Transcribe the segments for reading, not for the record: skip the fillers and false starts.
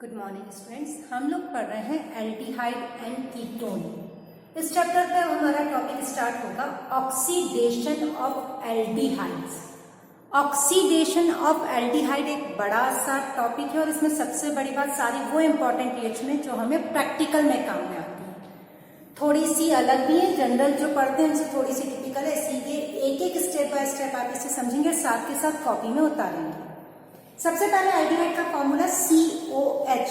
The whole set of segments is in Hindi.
Good morning students. हम लोग पढ़ रहे हैं एल्डिहाइड एंड कीटोन। इस चैप्टर पे हमारा टॉपिक स्टार्ट होगा oxidation of aldehydes. Oxidation of aldehyde एक बड़ा सा टॉपिक है और इसमें सबसे बड़ी बात सारी वो इंपॉर्टेंट रिएक्शन है जो हमें प्रैक्टिकल में काम में आती है। थोड़ी सी अलग भी है, जनरल जो पढ़ते हैं उनसे थोड़ी सी टिपिकल है, इसीलिए एक एक स्टेप बाय स्टेप आप इसे समझेंगे, साथ के साथ कॉपी में उतारेंगे। सबसे पहले एल्डिहाइड का फॉर्मूला COH।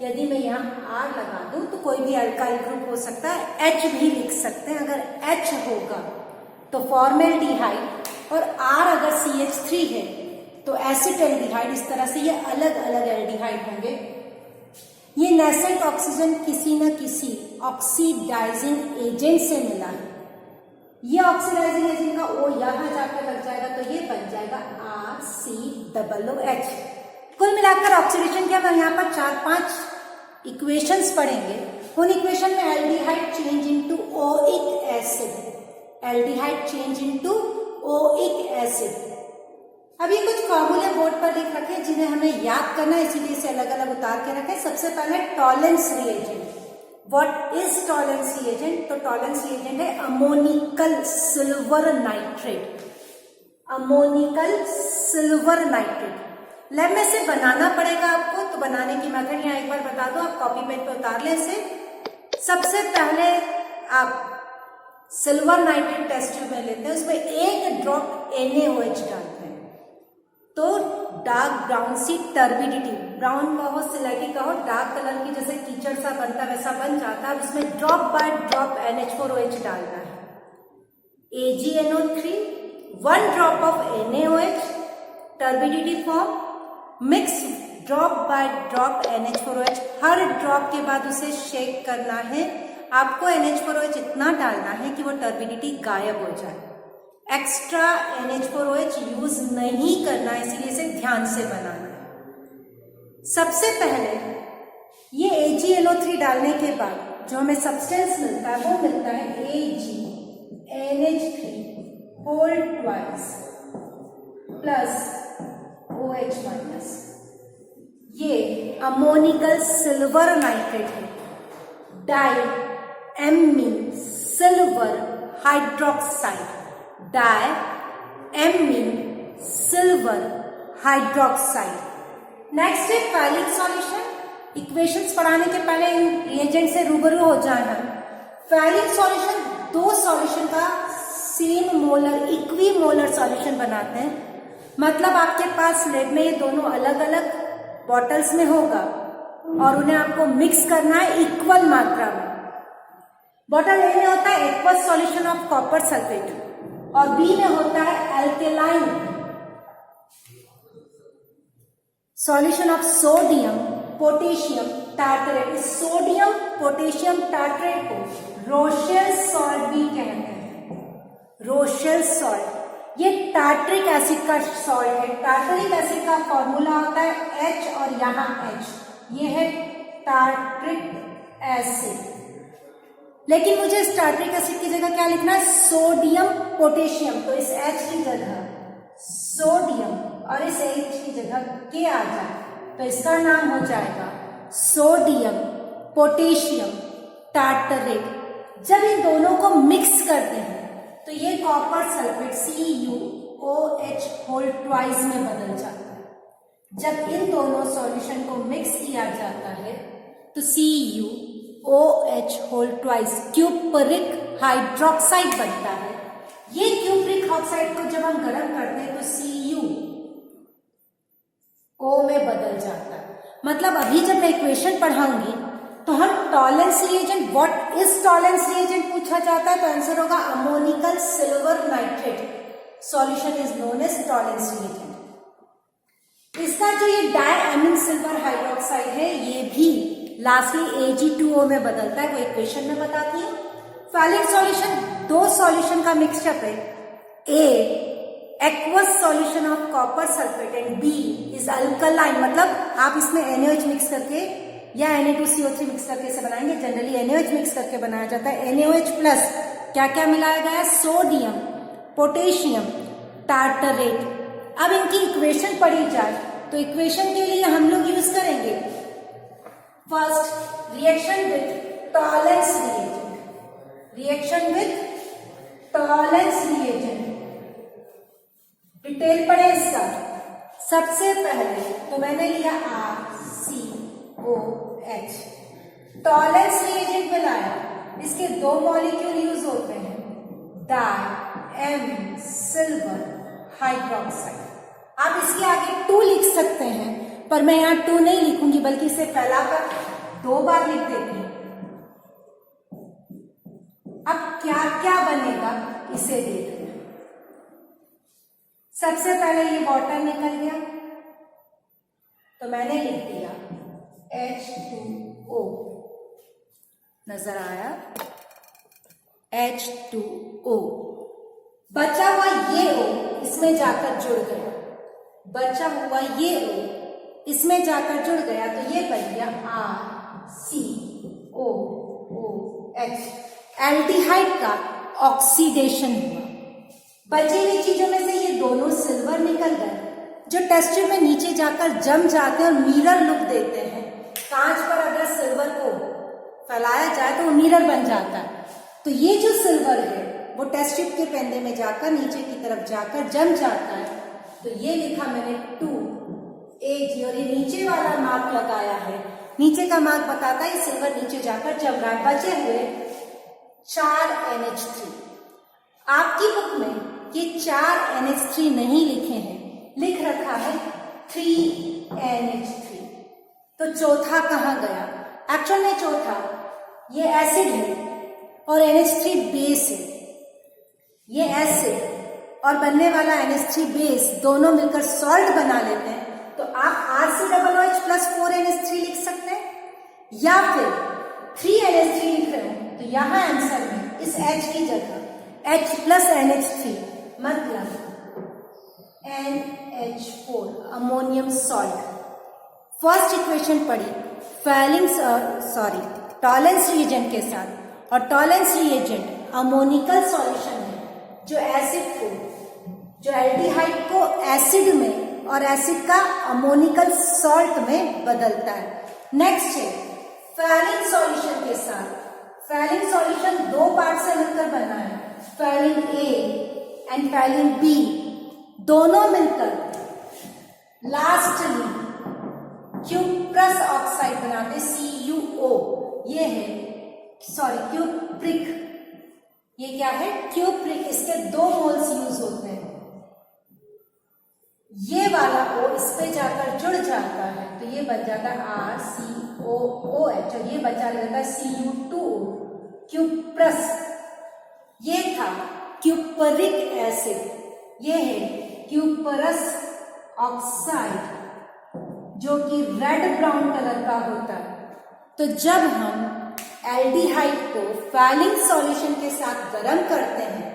यदि मैं यहाँ R लगा दूं तो कोई भी अल्काइल ग्रुप हो सकता है, H भी लिख सकते हैं। अगर H होगा तो फॉर्मेल्डिहाइड और R अगर CH3 है तो एसिटेल्डिहाइड। इस तरह से ये अलग अलग एल्डिहाइड होंगे। ये नेसेंट ऑक्सीजन किसी न किसी ऑक्सीडाइजिंग एजेंट से मिला है। ये ऑक्सीडाइजिंग एजेंट का O यहां जाकर लग जाएगा तो ये बन जाएगा RCOOH। कुल मिलाकर ऑक्सीडेशन के हम यहाँ पर 4-5 इक्वेशंस पढ़ेंगे। उन इक्वेशन में aldehyde change into oic acid, aldehyde change into oic acid. अब ये कुछ फॉर्मूले बोर्ड पर लिख रखे जिन्हें हमें याद करना है, इसीलिए इसे अलग अलग उतार के रखें। सबसे पहले Tollens reagent. What is Tollens reagent? तो टॉलेंस रिएजेंट है ammoniacal silver nitrate. Ammoniacal silver nitrate lab में से बनाना पड़ेगा आपको, तो बनाने की मेथड यहाँ एक बार बता दो, आप कॉपी पेन पे उतार लें इसे। सबसे पहले आप सिल्वर नाइट्रेट टेस्ट ट्यूब में लेते हैं, उसमें 1 ड्रॉप NaOH डालते हैं तो डार्क ब्राउन सी टर्बिडिटी, ब्राउन का हो सिलेटी का हो, डार्क कलर की जैसे कीचड़ सा बनता वैसा बन जाता है। उसमें ड्रॉप बाय ड्रॉप NH4OH डालना है। AgNO3, 1 drop of NaOH, turbidity form, mix drop by drop NH4OH। Her drop के बाद उसे शेक करना है। आपको NH4OH इतना डालना है कि वो टर्बिडिटी गायब हो जाए। एक्स्ट्रा NH4OH यूज नहीं करना, इसीलिए इसे ध्यान से बनाना है। सबसे पहले ये AgNO3 डालने के बाद जो हमें सब्सटेंस मिलता है वो मिलता है AgNH3 whole twice plus OH minus. ये अमोनिकल सिल्वर नाइट्रेट है। Diamine silver hydroxide, diamine silver hydroxide. Next है फैलिक सॉल्यूशन। इक्वेशंस पढ़ाने के पहले इन रिएजेंट से रूबरू हो जाना। फैलिक सॉल्यूशन 2 सॉल्यूशन का same molar equimolar solution बनाते हैं। मतलब आपके पास लैब में ये दोनों अलग अलग बॉटल्स में होगा और उन्हें आपको मिक्स करना है इक्वल मात्रा में। बॉटल ए में होता है aqueous solution of copper sulphate और बी में होता है alkaline solution of sodium potassium tartrate. Sodium potassium tartrate को रोशेल सॉल्ट भी कहते हैं। रोशेल सॉल्ट ये टार्टरिक एसिड का सॉल्ट है। टार्टरिक एसिड का फॉर्मूला होता है H और यहाँ H, ये है टार्टरिक एसिड। लेकिन मुझे इस टार्टरिक एसिड की जगह क्या लिखना है? Sodium potassium. तो इस H की जगह सोडियम और इस H की जगह K आ जाए तो इसका नाम हो जाएगा सोडियम पोटेशियम टार्टरेट। जब इन दोनों को मिक्स करते हैं तो ये copper sulphate CuOH whole twice में बदल जाता है। जब इन दोनों सॉल्यूशन को मिक्स किया जाता है तो CuOH whole twice cupric hydroxide बनता है। ये क्यूपरिक ऑक्साइड को जब हम गर्म करते हैं तो CuO में बदल जाता है। मतलब अभी जब मैं इक्वेशन पढ़ाऊंगी तो हम Tollens reagent, what is Tollens reagent पूछा जाता है तो आंसर होगा ammoniacal silver nitrate solution is known as Tollens reagent. इसका जो ये डायमीन सिल्वर हाइड्रोक्साइड है ये भी लास्टली Ag2O में बदलता है, वो इक्वेशन में बताती है। फैलिक सॉल्यूशन 2 सॉल्यूशन का मिक्सचर है। A aqueous solution of copper sulphate and B is alkaline. मतलब आप इसमें NaOH मिक्स करके या Na2CO3 मिक्स करके इसे बनाएंगे। जनरली NaOH मिक्स करके बनाया जाता है। NaOH प्लस क्या क्या मिलाया गया है? Sodium potassium tartrate. अब इनकी इक्वेशन पढ़ी जाए तो इक्वेशन के लिए हम लोग यूज करेंगे reaction with Tollens reagent, reaction with Tollens reagent. Detail पढ़े इसका। सबसे पहले तो मैंने लिया RCOH, टॉलेंस रिएजेंट बनाया। इसके दो मॉलिक्यूल यूज होते हैं, डायएमीन सिल्वर हाइड्रोक्साइड। आप इसके आगे 2 लिख सकते हैं, पर मैं यहाँ 2 नहीं लिखूंगी, बल्कि इसे फैलाकर 2 बार लिख देती हूँ। अब क्या क्या बनेगा इसे देखना। सबसे पहले ये वाटर निकल गया, तो मैंने लिख दिया H2O, नजर आया H2O। बचा हुआ ये O इसमें जाकर जुड़ गया, बचा हुआ ये O इसमें जाकर जुड़ गया, तो ये बन गया RCOOH। एल्डिहाइड का ऑक्सीडेशन हुआ। बची हुई चीजों में से ये दोनों सिल्वर निकल गए, जो टेस्ट ट्यूब में नीचे जाकर जम जाते हैं और मिरर लुक देते हैं। कांच पर अगर सिल्वर को फैलाया जाए तो वो मिरर बन जाता है। तो ये जो सिल्वर है वो टेस्ट ट्यूब के पेंदे में जाकर नीचे की तरफ जाकर जम जाता है। तो ये लिखा मैंने 2Ag, और ये नीचे वाला मार्क लगाया है। नीचे का मार्क बताता है ये सिल्वर नीचे जाकर जम रहा है। बचे हुए 4 NH3। आपकी बुक में ये 4 NH3 नहीं लिखे हैं, लिख रखा है 3 NH3। तो चौथा कहाँ गया? एक्चुअल में चौथा ये एसिड है और NH3 बेस है। ये एसिड और बनने वाला NH3 बेस दोनों मिलकर सॉल्ट बना लेते हैं। तो आप RCOOH प्लस 4 NH3 लिख सकते हैं, या फिर 3 NH3 लिख रहे हो तो यहां आंसर में इस H की जगह H प्लस NH3 मतलब NH4 ammonium salt. First equation पढ़ी टॉलेंस रिएजेंट के साथ, और टॉलेंस रिएजेंट अमोनिकल सॉल्यूशन है जो एसिड को, जो एल्डिहाइड को एसिड में और एसिड का अमोनिकल सॉल्ट में बदलता है। नेक्स्ट है फैलिन सॉल्यूशन के साथ। फैलिन सॉल्यूशन 2 पार्ट से मिलकर बना है, Phalen A and Phalen B, दोनों मिलकर लास्टली क्यूप्रस ऑक्साइड बनाते CuO। ये है क्यूप्रिक, ये क्या है? क्यूप्रिक। इसके 2 मोल्स यूज होते हैं। ये वाला O इस पे जाकर जुड़ जाता है तो ये बन जाता है RCOOH, और ये बचा रहता है Cu2O, क्यूप्रस। ये था क्यूपरिक एसिड, ये है क्यूपरस ऑक्साइड जो कि रेड ब्राउन कलर का होता है। तो जब हम एल्डिहाइड को फैलिन सॉल्यूशन के साथ गर्म करते हैं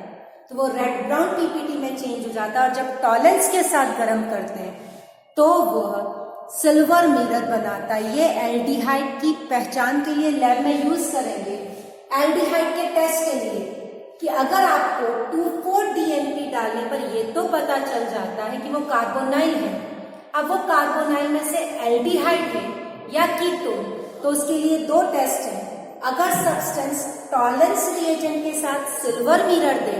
तो वो रेड ब्राउन पीपीटी में चेंज हो जाता है, और जब टॉलेंस के साथ गर्म करते हैं तो वह सिल्वर मिरर बनाता है। ये एल्डिहाइड की पहचान के लिए लैब में यूज करेंगे, एल्डिहाइड के टेस्ट के लिए, कि अगर आपको 2,4-DNP डालने पर ये तो पता चल जाता है कि वो कार्बोनाइल है। अब वो कार्बोनाइल में से एल्डिहाइड है या कीटोन, तो उसके लिए 2 टेस्ट हैं। अगर सब्सटेंस टॉलेंस रिएजेंट के साथ सिल्वर मिरर दे,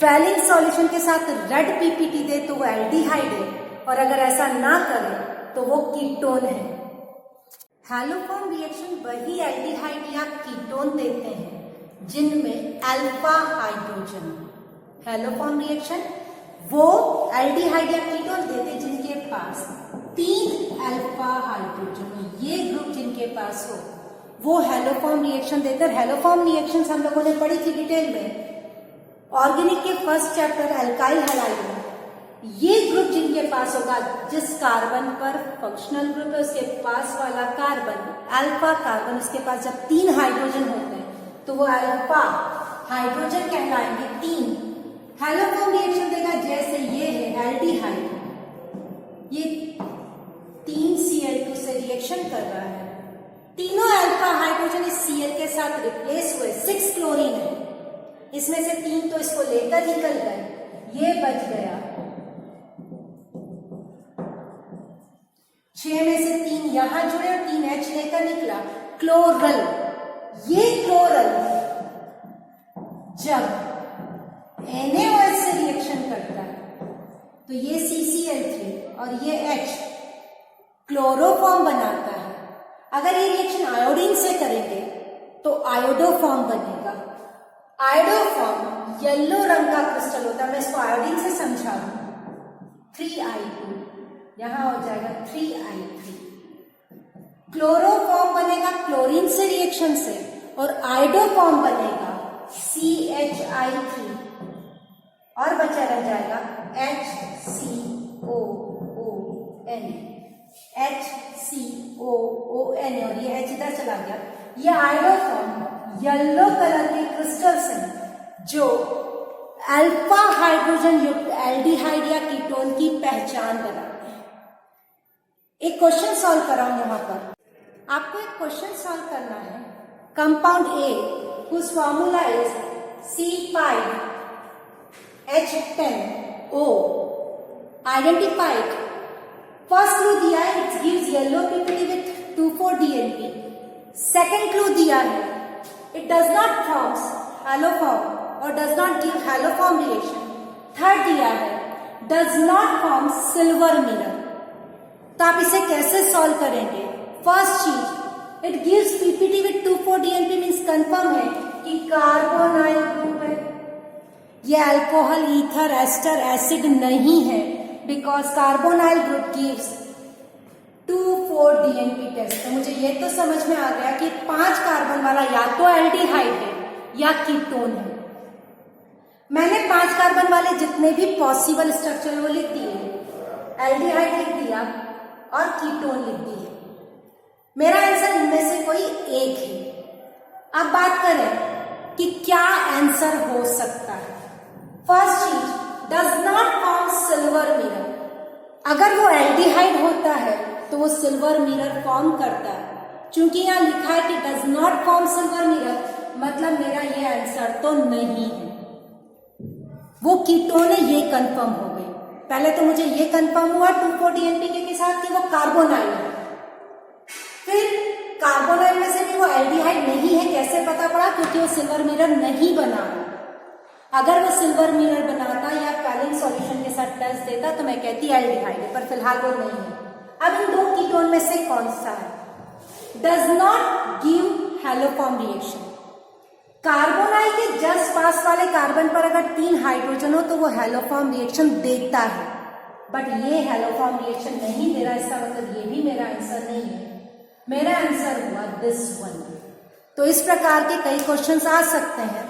फैलिन सॉल्यूशन के साथ रेड पीपीटी दे, तो वो एल्डिहाइड है, और अगर ऐसा ना करे तो वो कीटोन है। हैलोफॉर्म रिएक्शन वही एल्डिहाइड या कीटोन देते हैं जिनमें अल्फा हाइड्रोजन। हैलोफॉर्म रिएक्शन वो एल्डिहाइड या कीटोन देते जिनके पास 3 अल्फा हाइड्रोजन, ये ग्रुप जिनके पास हो वो हैलोफॉर्म रिएक्शन देकर। हैलोफॉर्म रिएक्शंस हम लोगों ने पढ़ी थी डिटेल में ऑर्गेनिक के फर्स्ट चैप्टर अल्काइल हैलाइड में। ये ग्रुप जिनके पास होगा, जिस कार्बन पर फंक्शनल ग्रुप है उसके पास वाला कार्बन अल्फा कार्बन, उसके पास जब 3 हाइड्रोजन होते हैं तो वो अल्फा हाइड्रोजन कहलाएंगे 3। हैलोफॉर्म रिएक्शन देगा जैसे ये है एल्डिहाइड, ये 3Cl2 से रिएक्शन कर रहा है, तीनों अल्फा हाइड्रोजन इस Cl के साथ रिप्लेस हुए, 6 क्लोरीन है, इसमें से 3 तो इसको लेकर निकल गए, ये बच गया 6 में से 3 यहां जुड़े और 3H लेकर निकला। क्लोरल, ये क्लोरल जब NaOH से रिएक्शन करता है तो ये CCl3 और ये H क्लोरोफॉर्म बनाता है। अगर ये रिएक्शन आयोडीन से करेंगे तो आयोडोफॉर्म बनेगा। आयोडोफॉर्म येलो रंग का क्रिस्टल होता है। मैं इसको आयोडीन से समझा दूं, 3I2 यहां हो जाएगा 3I3। क्लोरोफॉर्म बनेगा क्लोरीन से रिएक्शन से और आयोडोफॉर्म बनेगा CHI3 और बचा रह जाएगा HCOON, HCOON और ये H इधर चला गया। ये आयोडोफॉर्म येलो कलर के क्रिस्टल्स हैं जो अल्फा हाइड्रोजन युक्त एल्डिहाइड या कीटोन की पहचान बनाते हैं। एक क्वेश्चन सॉल्व कराऊं यहां पर। आपको एक क्वेश्चन सॉल्व करना है। Compound A whose formula is C5H10O identified। First clue दिया है it gives yellow PPT with 2,4-DNP। Second clue दिया है it does not forms haloform और does not give haloform reaction. Third दिया है does not form silver mirror. तो आप इसे कैसे सॉल्व करेंगे? फर्स्ट चीज it gives PPT with 2,4-DNP means confirm है कि कार्बोनाइल ग्रुप है। ये अल्कोहल, ईथर, एस्टर, एसिड नहीं है because carbonyl group gives 2,4-DNP test. तो मुझे ये तो समझ में आ गया कि 5 कार्बन वाला या तो एल्डिहाइड है या कीटोन है। मैंने 5 कार्बन वाले जितने भी पॉसिबल स्ट्रक्चर वो लिख दिए, एल्डिहाइड लिख दिया और कीटोन लिख दिए। मेरा आंसर इनमें से कोई एक है। अब बात करें कि क्या आंसर हो सकता है। फर्स्ट चीज does not form silver mirror. अगर वो एल्डिहाइड होता है तो वो सिल्वर मिरर फॉर्म करता है। चूंकि यहां लिखा है कि does not form silver mirror, मतलब मेरा ये आंसर तो नहीं है। वो कीटोन है, ये कंफर्म हो गई। पहले तो मुझे ये कंफर्म हुआ 2,4-DNP के साथ कि वो कार्बोनाइल है। फिर कार्बोनाइल में से भी वो एल्डिहाइड नहीं है। कैसे पता पड़ा? क्योंकि वो सिल्वर मिरर नहीं बना। अगर वो सिल्वर मिरर बनाता या फैलिंग सॉल्यूशन के साथ टेस्ट देता तो मैं कहती एल्डिहाइड है, पर फिलहाल वो नहीं है। अब इन 2 कीटोन में से कौन सा है? Does not give haloform reaction. Carbonyl के जस्ट पास वाले कार्बन पर अगर 3 हाइड्रोजन हो तो वो हैलोफॉर्म रिएक्शन देता है, बट ये हैलोफॉर्म रिएक्शन नहीं दे रहा। इसका मतलब ये भी मेरा आंसर नहीं है। मेरा आंसर हुआ दिस वन। तो इस प्रकार के कई क्वेश्चंस आ सकते हैं।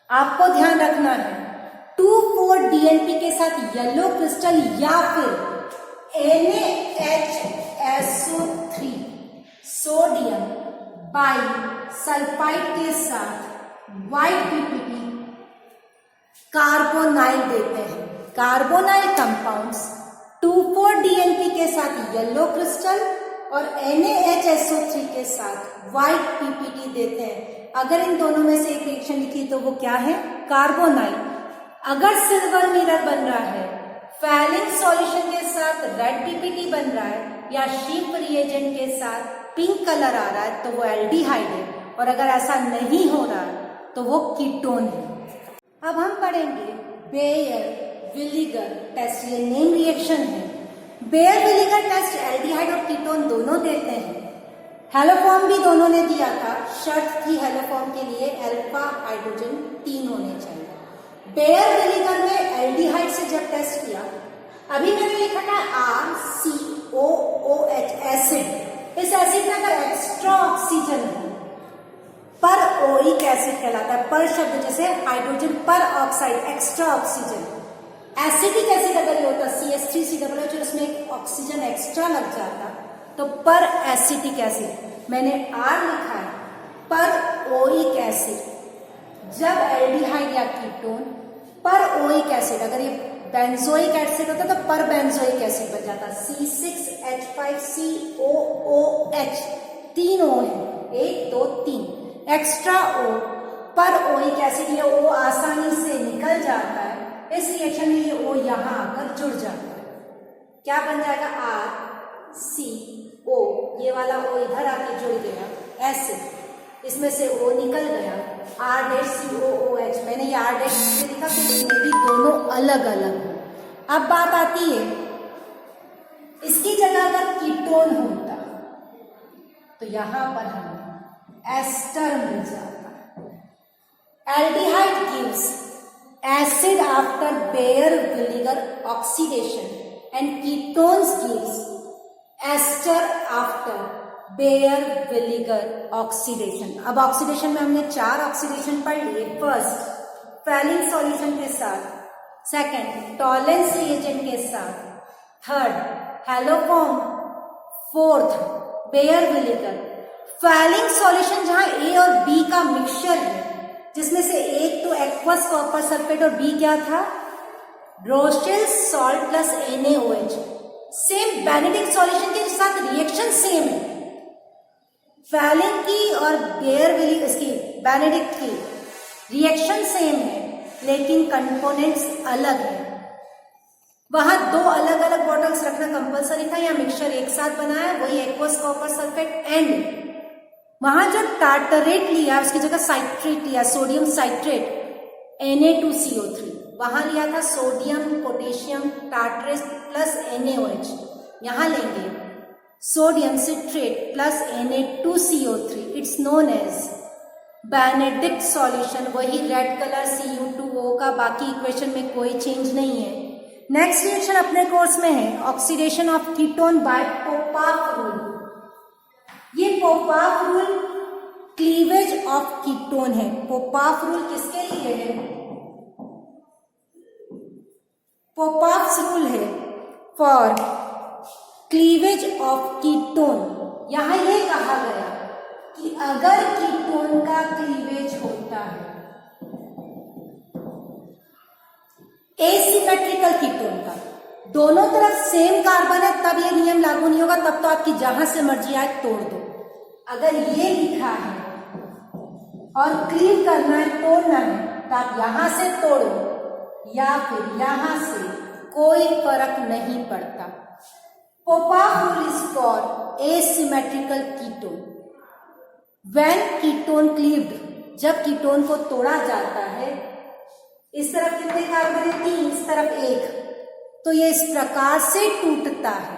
आपको ध्यान रखना है 2,4-DNP के साथ येलो क्रिस्टल या फिर NaHSO3 सोडियम बाइसल्फाइड के साथ व्हाइट PPT कार्बोनाइल देते हैं। कार्बोनाइल कंपाउंड्स 2,4-DNP के साथ येलो क्रिस्टल और NaHSO3 के साथ व्हाइट PPT देते हैं। अगर इन दोनों में से एक रिएक्शन लिखी तो वो क्या है? कार्बोनाइल। अगर सिल्वर मिरर बन रहा है, फैलिंग सॉल्यूशन के साथ रेड PPT बन रहा है या शीप रिएजेंट के साथ पिंक कलर आ रहा है तो वो एल्डिहाइड है। और अगर ऐसा नहीं हो रहा है तो वो कीटोन है। अब हम पढ़ेंगे बेयर विलिगर टेस्ट। ये नेम रिएक्शन है। बेयर विलिगर टेस्ट एल्डिहाइड और कीटोन दोनों देते हैं। हेलोफॉर्म भी दोनों ने दिया था। शर्त थी हेलोफॉर्म के लिए अल्फा हाइड्रोजन 3 होने चाहिए। बेयर विलिगर में एल्डिहाइड से जब टेस्ट किया, अभी मैंने लिखा था RCOOH एसिड। इस एसिड में अगर एक्स्ट्रा ऑक्सीजन हो, पर ओइक एसिड कहलाता है। पर शब्द जैसे हाइड्रोजन पर oxide, extra oxygen. Acidic acid अगर ये होता CH3COOH और उसमें एक ऑक्सीजन एक्स्ट्रा लग जाता तो पर एसिटिक एसिड। मैंने R लिखा है पर ओइक एसिड। जब एल्डिहाइड या कीटोन पर ओइक एसिड, अगर ये बेंजोइक एसिड होता तो पर बेंजोइक एसिड बन जाता। C6H5COOH 3 O है, 1 2 3 एक्स्ट्रा O पर ओइक एसिड। ये O आसानी से निकल जाता है। इस रिएक्शन में ये O यहां आकर जुड़ जाता है। क्या बन जाएगा? RCO। ये वाला O इधर आके जुड़ गया, एसिड, इसमें से O निकल गया, R-COOH, मैंने ये R- से लिखा क्योंकि इसमें भी दोनों अलग अलग हैं। अब बात आती है, इसकी जगह अगर कीटोन होता तो यहां पर हमें एस्टर मिल जाता। Aldehyde gives acid after Baeyer-Villiger oxidation and ketones gives ester after Baeyer-Villiger oxidation। अब ऑक्सीडेशन में हमने 4 ऑक्सीडेशन पढ़ लिए। फर्स्ट फैलिंग सॉल्यूशन के साथ, सेकंड टॉलेंस रिएजेंट के साथ, third haloform, fourth Baeyer Villiger. Fehling solution जहां A और B का मिक्सचर है, जिसमें से एक तो एक्वस कॉपर सल्फेट और बी क्या था, Rochelle salt plus NaOH। Same Benedict solution के साथ रिएक्शन सेम है, फैलिंग की और बेयर-विलिगर इसकी बेनेडिक्ट की रिएक्शन सेम है, लेकिन कंपोनेंट्स अलग है। वहां 2 अलग अलग बॉटल्स रखना कंपलसरी था, या मिक्सचर एक साथ बनाया, वही एक्वस कॉपर सल्फेट एंड वहां जो टार्टरेट लिया उसकी जगह साइट्रेट लिया, सोडियम साइट्रेट Na2CO3, वहां लिया था sodium potassium tartrate plus NaOH, यहां लेंगे sodium citrate plus Na2CO3, it's known as Benedict solution. वही रेड कलर Cu2O का, बाकी इक्वेशन में कोई चेंज नहीं है। नेक्स्ट रिएक्शन अपने कोर्स में है oxidation of ketone by Popoff rule. ये Popoff rule cleavage of ketone है। पोपाफ रूल किसके लिए है? पोपाफ्स रूल है फॉर क्लीवेज ऑफ कीटोन। यहां यह कहा गया कि अगर कीटोन का क्लीवेज होता है एसिमेट्रिकल कीटोन का, दोनों तरफ सेम कार्बन है, तब ये नियम लागू नहीं होगा, तब तो आपकी जहां से मर्जी आए तोड़ दो। अगर ये लिखा है और क्लीव करना है, तोड़ना है, तो आप यहां से तोड़ो या फिर यहां से, कोई फर्क नहीं पड़ता। Popoff rule is for asymmetrical ketone. When ketone cleaved, जब कीटोन को तोड़ा जाता है, इस तरफ कितने कार्बन है? 3, इस तरफ 1, तो ये इस प्रकार से टूटता है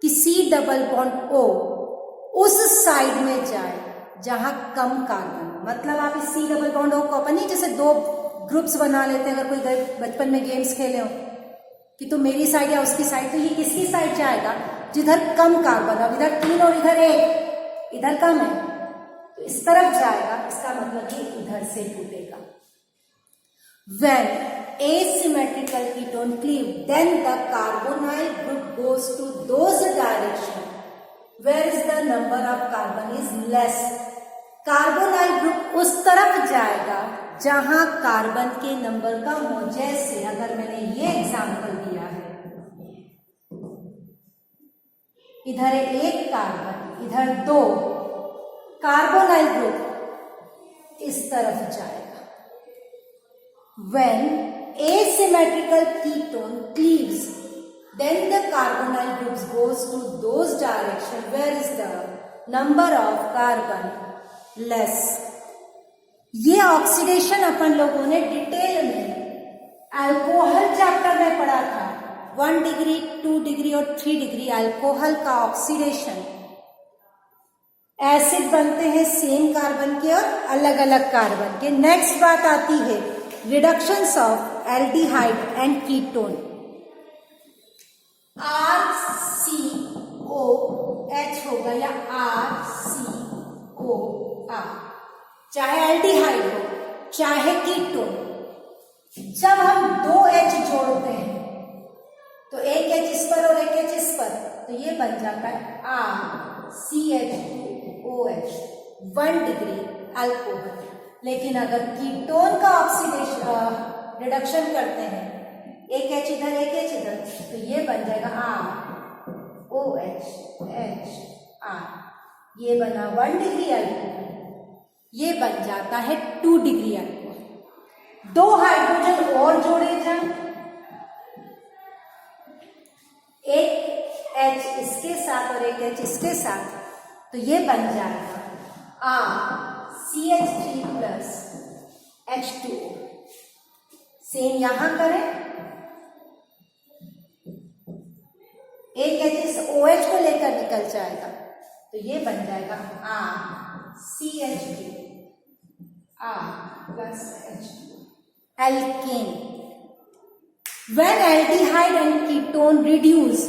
कि C डबल बॉन्ड O उस साइड में जाए जहां कम कार्बन। मतलब आप इस C डबल बॉन्ड O को अपन ही जैसे 2 ग्रुप्स बना लेते हैं, अगर कोई बचपन में गेम्स खेले हो कि तो मेरी साइड या उसकी साइड, तो ये किसकी साइड जाएगा? जिधर कम कार्बन। अब इधर 3 और इधर 1, इधर कम है तो इस तरफ जाएगा, इसका मतलब ये इधर से टूटेगा। When asymmetrical ketone cleave, then the carbonyl group goes to those direction where is the number of carbon is less। Carbonyl group उस तरफ जाएगा जहां कार्बन के नंबर कम हो। जैसे अगर मैंने ये एग्जांपल दिया है, इधर 1 कार्बन, इधर 2, कार्बोनाइल ग्रुप इस तरफ जाएगा। When asymmetrical ketone cleaves, then the carbonyl groups goes to those direction where is the number of carbon less। ये ऑक्सीडेशन अपन लोगों ने डिटेल में अल्कोहल चैप्टर में पढ़ा था। 1 डिग्री, 2 डिग्री और 3 डिग्री अल्कोहल का ऑक्सीडेशन। एसिड बनते हैं सेम कार्बन के और अलग अलग कार्बन के। नेक्स्ट बात आती है reductions of aldehyde and ketone. RCOH होगा या RCOR, चाहे एल्डिहाइड हो चाहे कीटोन। जब हम 2 H जोड़ते हैं तो एक H इस पर और एक H इस पर, तो ये बन जाता है RCH2OH, 1 डिग्री अल्कोहल। लेकिन अगर कीटोन का ऑक्सीडेशन रिडक्शन करते हैं, एक H इधर एक H इधर, तो ये बन जाएगा ROHHR। ये बना 1 डिग्री अल्कोहल, ये बन जाता है 2 डिग्री अल्कोहल। 2 हाइड्रोजन और जोड़े जाएं, एक H इसके साथ और एक H इसके साथ, तो ये बन जाएगा CH3 प्लस H2O। सेम यहां करें, एक H OH को लेकर निकल जाएगा तो ये बन जाएगा CH3 plus H2O, alkane. When aldehyde and ketone reduce,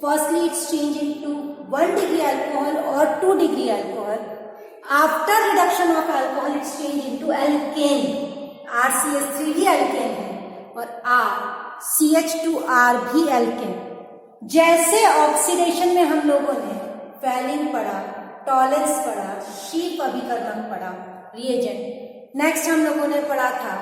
firstly it's changed into 1 degree alcohol or 2 degree alcohol. After reduction of alcohol, it's changed into alkane. RCH3 भी alkane है और CH2R भी alkane। जैसे ऑक्सीडेशन में हम लोगों ने फैलिन पढ़ा, टॉलेंस पढ़ा, शीप अभिकर्मक पढ़ा, रिएजेंट। नेक्स्ट हम लोगों ने पढ़ा था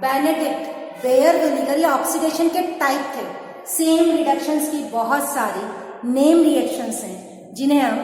बेनेडिक्ट, बेयर विनेगर, ये ऑक्सीडेशन के टाइप थे। सेम रिडक्शंस की बहुत सारी नेम रिएक्शंस हैं जिन्हें हम